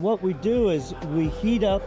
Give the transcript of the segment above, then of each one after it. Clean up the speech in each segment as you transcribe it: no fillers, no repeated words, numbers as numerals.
What we do is we heat up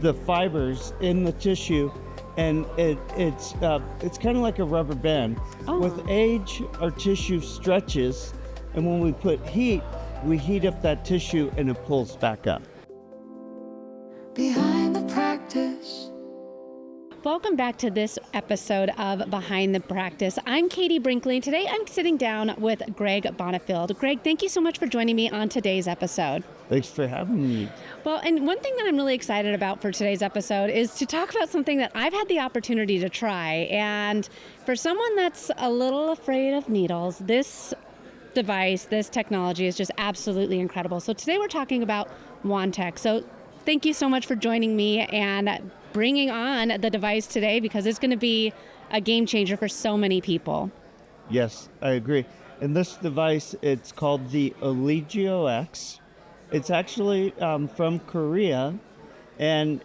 the fibers in the tissue, and it's kind of like a rubber band. Oh. With age, our tissue stretches, and when we put heat, we heat up that tissue and it pulls back up. Behind the practice. Welcome back to this episode of Behind the Practice. I'm Katie Brinkley. Today I'm sitting down with Greg Bonnifield. Greg, thank you so much for joining me on today's episode. Thanks for having me. Well, and one thing that I'm really excited about for today's episode is to talk about something that I've had the opportunity to try. And for someone that's a little afraid of needles, this device, this technology is just absolutely incredible. So today we're talking about WandTech. So thank you so much for joining me and bringing on the device today, because it's going to be a game changer for so many people. Yes, I agree. And this device, it's called the Eligio X. It's actually from Korea. And,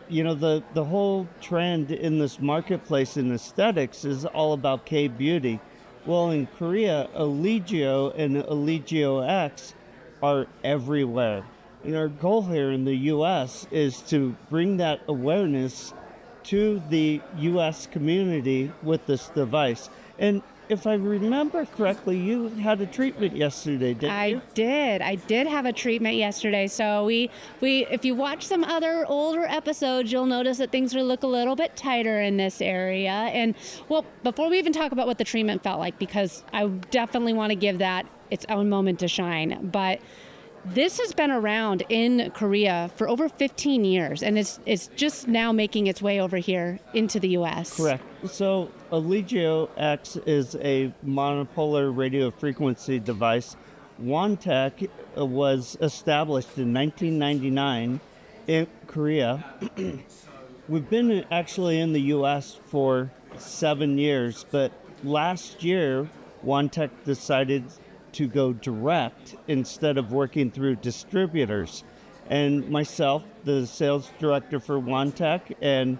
you know, the whole trend in this marketplace in aesthetics is all about K-beauty. Well, in Korea, Eligio and Eligio X are everywhere. And our goal here in the U.S. is to bring that awareness to the U.S. community with this device. And if I remember correctly, you had a treatment yesterday, didn't you? I did have a treatment yesterday. So we if you watch some other older episodes, you'll notice that things look a little bit tighter in this area. And well, before we even talk about what the treatment felt like, because I definitely want to give that its own moment to shine, but this has been around in Korea for over 15 years, and it's just now making its way over here into the U.S. Correct. So Eligio X is a monopolar radiofrequency device. WandTech was established in 1999 in Korea. We've been actually in the U.S. for 7 years, but last year WandTech decided to go direct instead of working through distributors. And myself, the sales director for WandTech, and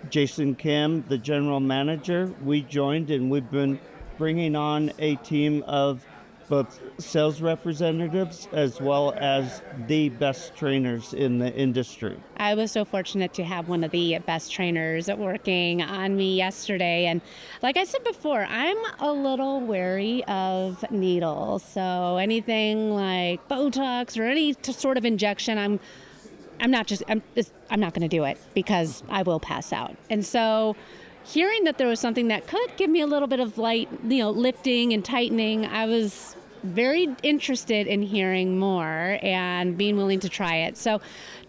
Jason Kim, the general manager, we joined, and we've been bringing on a team of both sales representatives as well as the best trainers in the industry. I was so fortunate to have one of the best trainers working on me yesterday. And like I said before, I'm a little wary of needles. So anything like Botox or any sort of injection, I'm not going to do it because I will pass out. And so hearing that there was something that could give me a little bit of light, lifting and tightening, I was very interested in hearing more and being willing to try it. So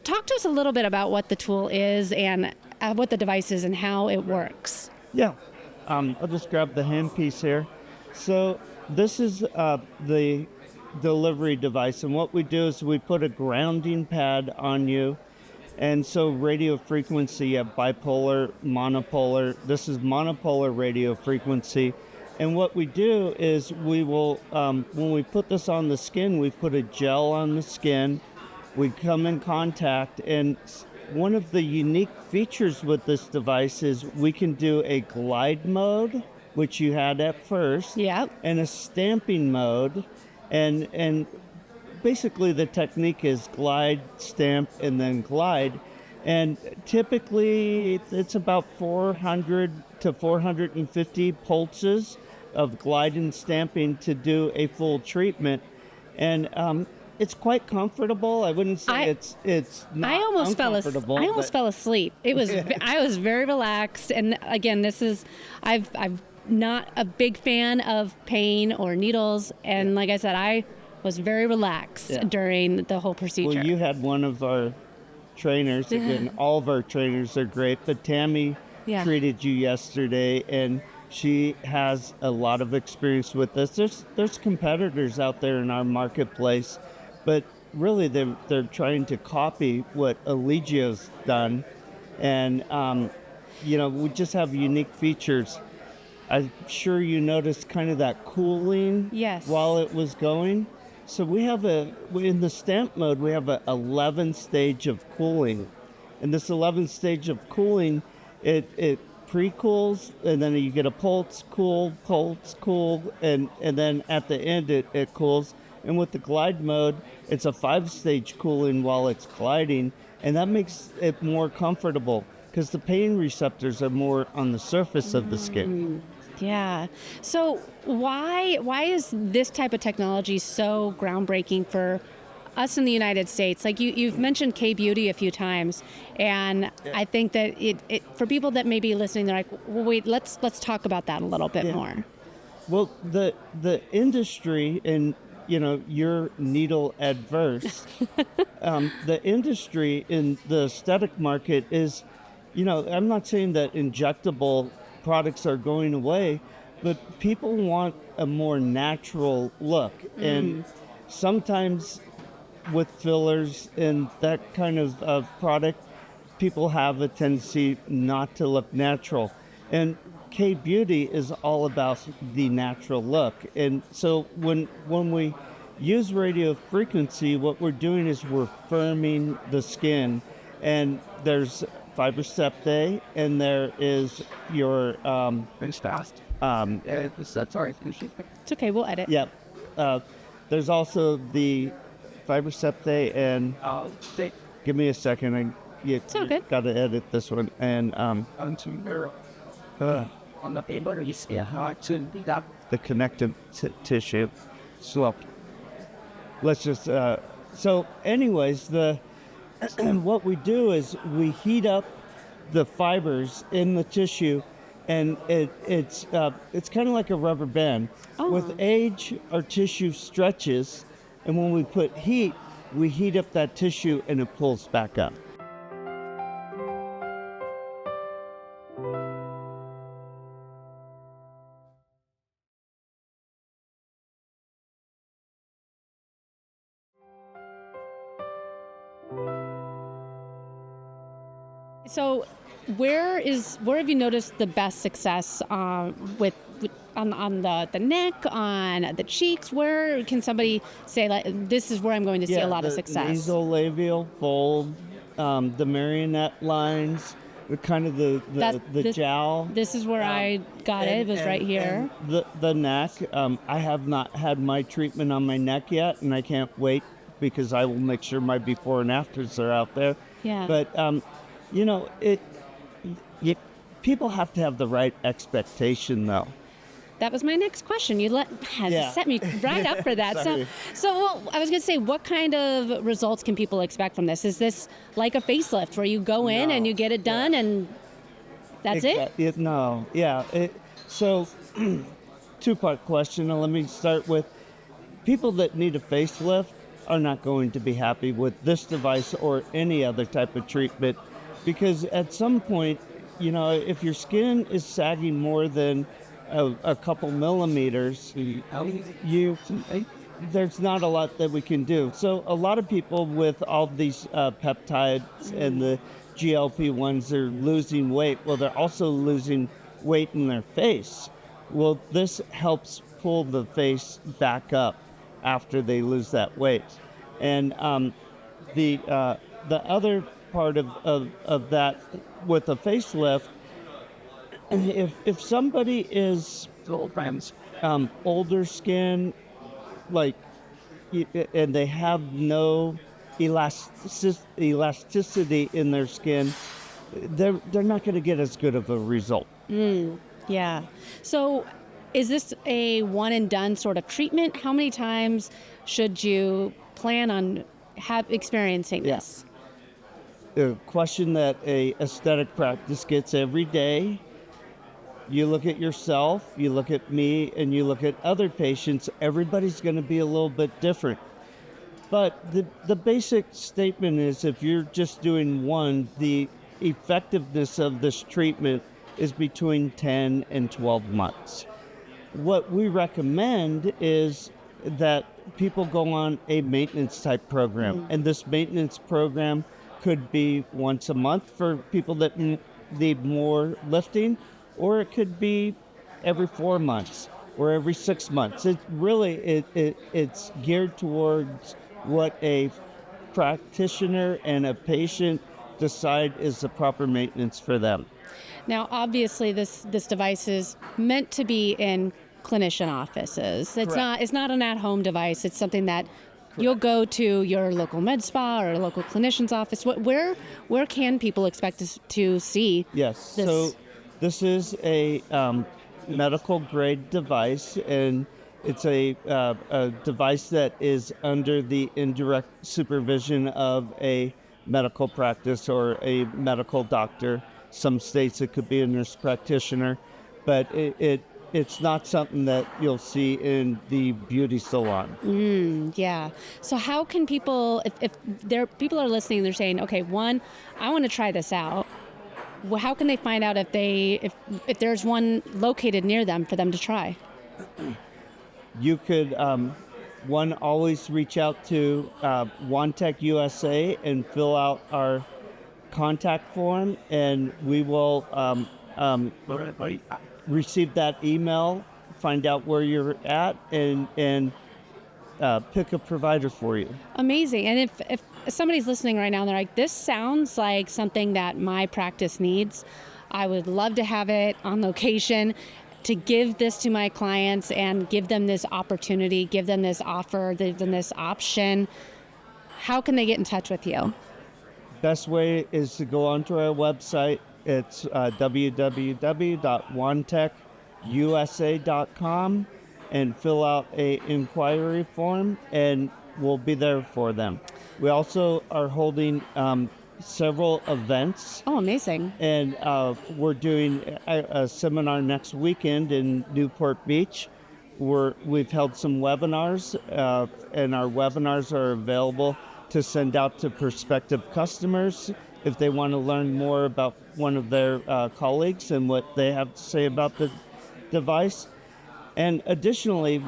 talk to us a little bit about what the tool is and what the device is and how it works. Yeah, I'll just grab the handpiece here. So this is the delivery device, and what we do is we put a grounding pad on you. And so radio frequency, you have bipolar, monopolar. This is monopolar radio frequency. And what we do is we will, when we put this on the skin, we put a gel on the skin. We come in contact, and one of the unique features with this device is we can do a glide mode, which you had at first, Yep. and a stamping mode. And basically the technique is glide, stamp, and then glide. And typically it's about 400 to 450 pulses of glide and stamping to do a full treatment. And it's quite comfortable. I wouldn't say it's not I almost fell asleep. It was I was very relaxed. And again, I'm not a big fan of pain or needles. And like I said, I was very relaxed during the whole procedure. Well, you had one of our trainers, again, all of our trainers are great, but Tammy treated you yesterday, and she has a lot of experience with this. There's competitors out there in our marketplace, but really they're trying to copy what Eligio's done, and we just have unique features. I'm sure you noticed kind of that cooling while it was going. So we have in the stamp mode, we have a 11 stage of cooling. And this 11 stage of cooling, it pre-cools, and then you get a pulse, cool, and then at the end it cools. And with the glide mode, it's a 5-stage cooling while it's gliding, and that makes it more comfortable because the pain receptors are more on the surface of the skin. Yeah. So why is this type of technology so groundbreaking for us in the United States? Like you've mentioned K-beauty a few times, and I think that it for people that may be listening, they're like, well, wait, let's talk about that a little bit more. Well, the industry, and you're needle adverse. The industry in the aesthetic market is, I'm not saying that injectable products are going away, but people want a more natural look, and sometimes with fillers and that kind of product, people have a tendency not to look natural. And K-beauty is all about the natural look. And so when we use radio frequency, what we're doing is we're firming the skin. And there's fiber septae, and there is your It's fast. Sorry. It's okay, we'll edit. yep. There's also the fiber septae, and give me a second. It's all good. Got to edit this one. And On the paper, you see how to do that. the connective tissue. So let's just. So, anyways, what we do is we heat up the fibers in the tissue, and it's kind of like a rubber band. Oh. With age, our tissue stretches, and when we put heat, we heat up that tissue, and it pulls back up. So where have you noticed the best success with on the neck, on the cheeks? Where can somebody say, like, this is where I'm going to see a lot of success? Nasolabial fold, the marionette lines, the jowl. This is where I got it. It was right here. And the neck. I have not had my treatment on my neck yet, and I can't wait because I will make sure my before and afters are out there. Yeah. But people have to have the right expectation, though. That was my next question. You set me right up for that. Sorry. So I was going to say, what kind of results can people expect from this? Is this like a facelift where you go in and you get it done and that's it? No. Yeah. So, two-part question. Let me start with people that need a facelift are not going to be happy with this device or any other type of treatment, because at some point, if your skin is sagging more than a couple millimeters, there's not a lot that we can do. So a lot of people with all these peptides and the GLP-1s are losing weight. Well, they're also losing weight in their face. Well, this helps pull the face back up after they lose that weight. And the other part of that with a facelift, if somebody is older skin, and they have no elasticity in their skin, they're not going to get as good of a result. Yeah. So is this a one and done sort of treatment? How many times should you plan on experiencing this? A question that a aesthetic practice gets every day. You look at yourself, you look at me, and you look at other patients. Everybody's going to be a little bit different. But the basic statement is, if you're just doing one, the effectiveness of this treatment is between 10 and 12 months. What we recommend is that people go on a maintenance type program. And this maintenance program could be once a month for people that need more lifting, or it could be every 4 months or every 6 months. It's really, it's geared towards what a practitioner and a patient decide is the proper maintenance for them. Now, obviously, this device is meant to be in clinician offices. It's Correct. not an at-home device. It's something that you'll go to your local med spa or local clinician's office. Where can people expect to see? Yes. This? So this is a medical grade device, and it's a device that is under the indirect supervision of a medical practice or a medical doctor. Some states it could be a nurse practitioner, but it's not something that you'll see in the beauty salon. Yeah. So how can people, if people are listening, they're saying, okay, one, I want to try this out. Well, how can they find out if there's one located near them for them to try? You could, one, always reach out to Wantech USA and fill out our contact form, and we will receive that email, find out where you're at, and pick a provider for you. Amazing. And if somebody's listening right now and they're like, this sounds like something that my practice needs, I would love to have it on location to give this to my clients and give them this opportunity, give them this offer, give them this option. How can they get in touch with you? Best way is to go onto our website. It's www.wantechusa.com and fill out a inquiry form, and we'll be there for them. We also are holding several events. Oh, amazing. And we're doing a seminar next weekend in Newport Beach. We've held some webinars, and our webinars are available to send out to prospective customers if they want to learn more about one of their colleagues and what they have to say about the device. And additionally,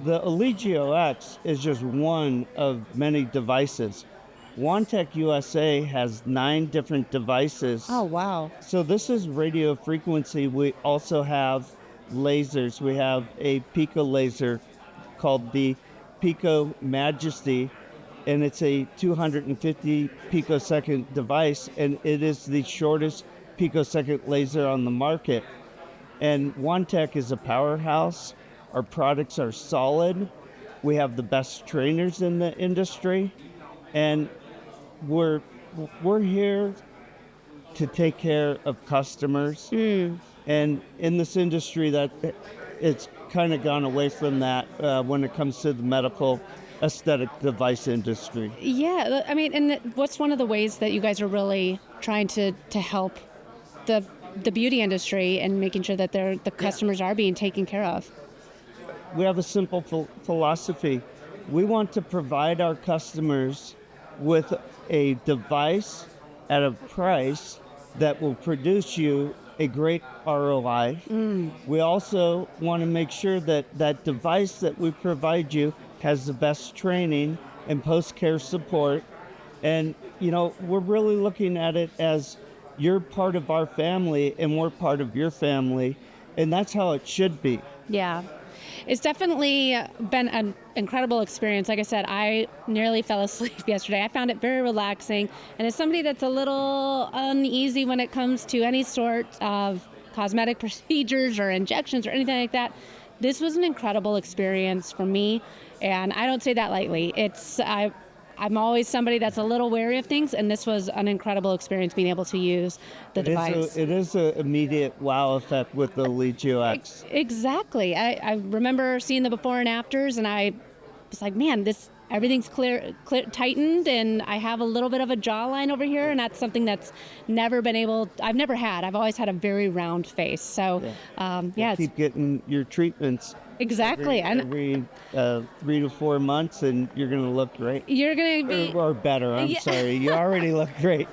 the Eligio X is just one of many devices. Wantech USA has 9 different devices. Oh, wow. So this is radio frequency. We also have lasers. We have a pico laser called the Pico Majesty, and it's a 250 picosecond device, and it is the shortest picosecond laser on the market. And Wantech is a powerhouse. Our products are solid. We have the best trainers in the industry, and we're here to take care of customers. And in this industry, that it's kind of gone away from that when it comes to the medical aesthetic device industry. Yeah, I mean, and what's one of the ways that you guys are really trying to help the beauty industry and making sure that the customers are being taken care of? We have a simple philosophy. We want to provide our customers with a device at a price that will produce you a great ROI. We also want to make sure that that device that we provide you has the best training and post-care support. And, you know, we're really looking at it as you're part of our family and we're part of your family. And that's how it should be. Yeah. It's definitely been an incredible experience. Like I said, I nearly fell asleep yesterday. I found it very relaxing. And as somebody that's a little uneasy when it comes to any sort of cosmetic procedures or injections or anything like that, this was an incredible experience for me. And I don't say that lightly. I'm always somebody that's a little wary of things, and this was an incredible experience being able to use the device. It is an immediate wow effect with the Eligio X. Exactly. I remember seeing the before and afters, and I was like, man, everything's clear, tightened, and I have a little bit of a jawline over here, and that's something that's I've never had. I've always had a very round face. So, Keep getting your treatments. Exactly. Every 3 to 4 months, and you're going to look great. You're going to be... Or better, I'm sorry. You already look great.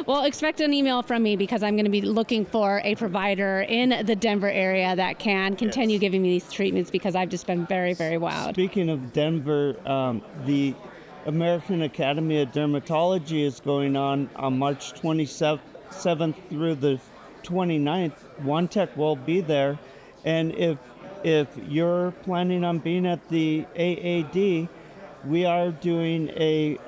Well, expect an email from me because I'm going to be looking for a provider in the Denver area that can continue giving me these treatments because I've just been very, very wowed. Speaking of Denver, the American Academy of Dermatology is going on March 27th through the 29th. Wantech will be there. And if you're planning on being at the AAD, we are doing a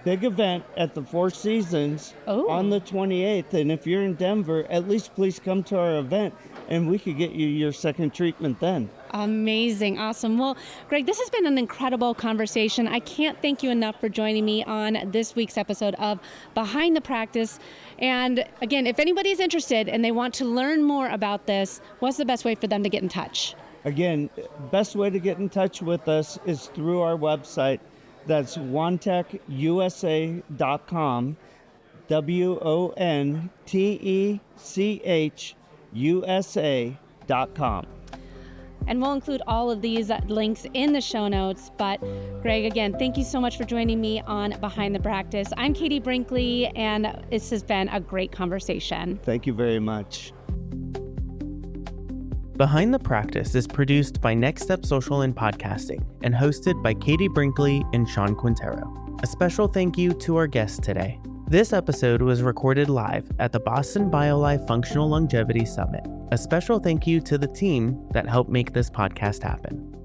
big event at the Four Seasons on the 28th. And if you're in Denver, at least please come to our event, and we could get you your second treatment then. Amazing. Awesome. Well, Greg, this has been an incredible conversation. I can't thank you enough for joining me on this week's episode of Behind the Practice. And again, if anybody's interested and they want to learn more about this, what's the best way for them to get in touch? Again, best way to get in touch with us is through our website. That's wontechusa.com, wontechusa.com. And we'll include all of these links in the show notes. But Greg, again, thank you so much for joining me on Behind the Practice. I'm Katie Brinkley, and this has been a great conversation. Thank you very much. Behind the Practice is produced by Next Step Social and Podcasting and hosted by Katie Brinkley and Sean Quintero. A special thank you to our guests today. This episode was recorded live at the Boston BioLife Functional Longevity Summit. A special thank you to the team that helped make this podcast happen.